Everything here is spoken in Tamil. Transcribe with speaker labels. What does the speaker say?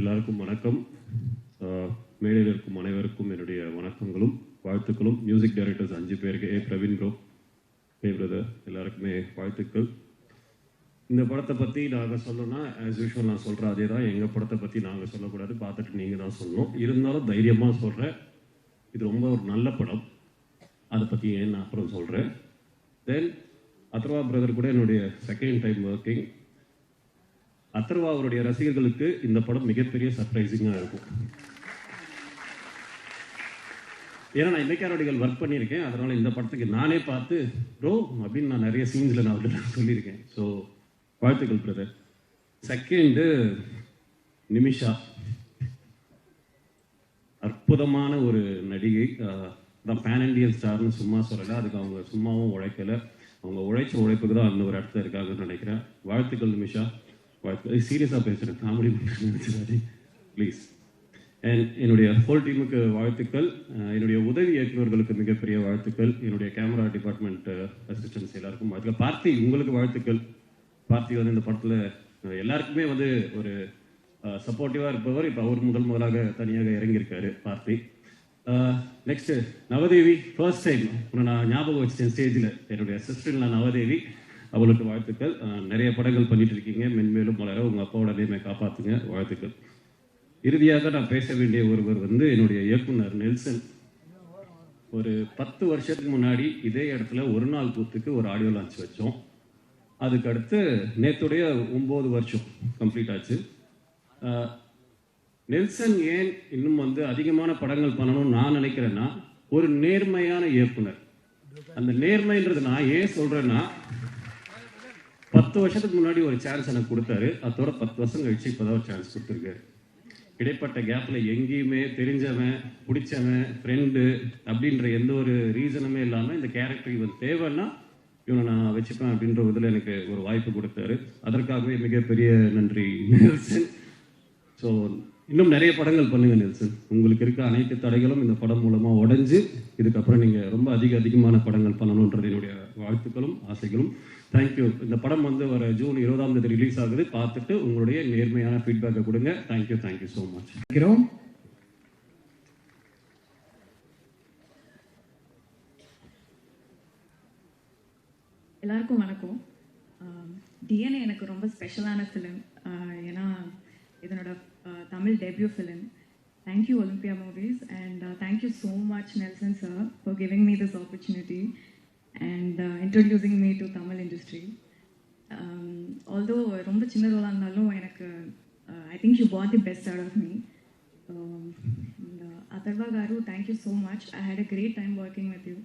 Speaker 1: எல்லாருக்கும் வணக்கம். மேடையில் இருக்கும் அனைவருக்கும் என்னுடைய வணக்கங்களும் வாழ்த்துக்களும். மியூசிக் டைரக்டர்ஸ் 5 பேருக்கு, பிரவீன் ப்ரோ, பிரதர், எல்லாருக்குமே வாழ்த்துக்கள். இந்த படத்தை பற்றி நாங்கள் சொல்லணும்னா ஆஸ் யூஷுவல் நான் சொல்கிறேன் அதே தான். எங்கள் படத்தை பற்றி நாங்கள் சொல்லக்கூடாது, பார்த்துட்டு நீங்கள் தான் சொல்லணும். இருந்தாலும் தைரியமாக சொல்கிறேன், இது ரொம்ப ஒரு நல்ல படம். அதை பற்றி ஏன் நான் அப்புறம் சொல்கிறேன். தென் அதர்வா பிரதர் கூட என்னுடைய செகண்ட் டைம் ஒர்க்கிங். அதர்வா அவருடைய ரசிகர்களுக்கு இந்த படம் மிகப்பெரிய சர்ப்ரைசிங்காக இருக்கும். ஏன்னா நான் இலக்கியாரோடிகள் ஒர்க் பண்ணியிருக்கேன், அதனால் இந்த படத்துக்கு நானே பார்த்து ப்ரோ அப்படின்னு நான் நிறைய சீன்ஸில் நான் வந்து சொல்லியிருக்கேன். ஸோ வாழ்த்துக்கள் பிரதர். செகண்டு நிமிஷா, அற்புதமான ஒரு நடிகை தான். பேன் இண்டியன் ஸ்டார்னு சும்மா சொல்லலை, அதுக்கு அவங்க சும்மாவும் உழைக்கலை, அவங்க உழைச்ச உழைப்புக்கு தான் அந்த ஒரு இடத்துல இருக்காங்கன்னு நினைக்கிறேன். வாழ்த்துக்கள் நிமிஷா, வாழ்த்துக்கள். சீரியஸாக பேசுகிறேன், காமெடி பண்ணுறது ப்ளீஸ். அண்ட் என்னுடைய ஹோல் டீமுக்கு வாழ்த்துக்கள். என்னுடைய உதவி இயக்குநர்களுக்கு மிகப்பெரிய வாழ்த்துக்கள். என்னுடைய கேமரா டிபார்ட்மெண்ட் அசிஸ்டன்ஸ் எல்லாருக்கும் வாழ்த்துக்கள். பார்த்தி, உங்களுக்கு வாழ்த்துக்கள். பார்த்தி வந்து இந்த படத்தில் எல்லாருக்குமே வந்து ஒரு சப்போர்ட்டிவாக இருப்பவர். இப்போ அவர் முதலாக தனியாக இறங்கியிருக்காரு பார்த்தி. நெக்ஸ்ட்டு நவதேவி, ஃபர்ஸ்ட் டைம் உன்னை நான் ஞாபகம் வச்சேன் ஸ்டேஜில். என்னுடைய சிஸ்டர் நவதேவி, அவளுக்கு வாழ்த்துக்கள். நிறைய படங்கள் பண்ணிட்டு இருக்கீங்க, மென்மேலும் வளர உங்கள் அப்பாவோட நேமை காப்பாற்றுங்க, வாழ்த்துக்கள். இறுதியாக நான் பேச வேண்டிய ஒருவர் வந்து என்னுடைய இயக்குனர் நெல்சன். ஒரு 10 வருஷத்துக்கு முன்னாடி இதே இடத்துல ஒரு நாள் கூத்துக்கு ஒரு ஆடியோ லான்ச் வச்சோம். அதுக்கு அடுத்து நேற்றுடைய 9 வருஷம் கம்ப்ளீட் ஆச்சு. நெல்சன் ஏன் இன்னும் வந்து அதிகமான படங்கள் பண்ணணும்னு நான் நினைக்கிறேன்னா, ஒரு நேர்மையான இயக்குனர். அந்த நேர்மைன்றது நான் ஏன் சொல்றேன்னா, 10 வருஷத்துக்கு முன்னாடி ஒரு சான்ஸ் எனக்கு கொடுத்தாரு, அதோட 10 வருஷம் கழிச்சு இப்போதான் ஒரு சான்ஸ் கொடுத்துருக்காரு. இடைப்பட்ட கேப்பில் எங்கேயுமே தெரிஞ்சவன், பிடிச்சவன், ஃப்ரெண்டு அப்படின்ற எந்த ஒரு ரீசனுமே இல்லாமல் இந்த கேரக்டர் இவன் தேவைன்னா இவனை நான் வச்சுப்பேன் அப்படின்ற இதில் எனக்கு ஒரு வாய்ப்பு கொடுத்தாரு. அதற்காகவே மிகப்பெரிய நன்றி நெல்சன். ஸோ இன்னும் நிறைய படங்கள் பண்ணுங்க நெல்சன். உங்களுக்கு இருக்க அனைத்து தடைகளும் இந்த படம் மூலமாக உடைஞ்சு இதுக்கப்புறம் நீங்கள் ரொம்ப அதிகமான படங்கள் பண்ணணுன்றது என்னுடைய வாழ்த்துக்களும் ஆசைகளும். தேங்க்யூ. இந்த படம் வந்து வர ஜூன் 20ஆம் தேதி ரிலீஸ் ஆகுது. பார்த்துட்டு உங்களுடைய நேர்மையான ஃபீட்பேக்கை கொடுங்க. Thank you so much.
Speaker 2: எல்லாருக்கும் வணக்கம். டிஎன்ஏ எனக்கு ரொம்ப ஸ்பெஷலான ஃபிலிம். ஏன்னா இதனோட Tamil debut film. Thank you Olympia movies and thank you so much Nelson sir for giving me this opportunity and introducing me to Tamil industry. Although ரொம்ப சின்ன ரோலாக இருந்தாலும் எனக்கு I think you brought the best out of me. Atharva garu, thank you so much. I had a great time working with you.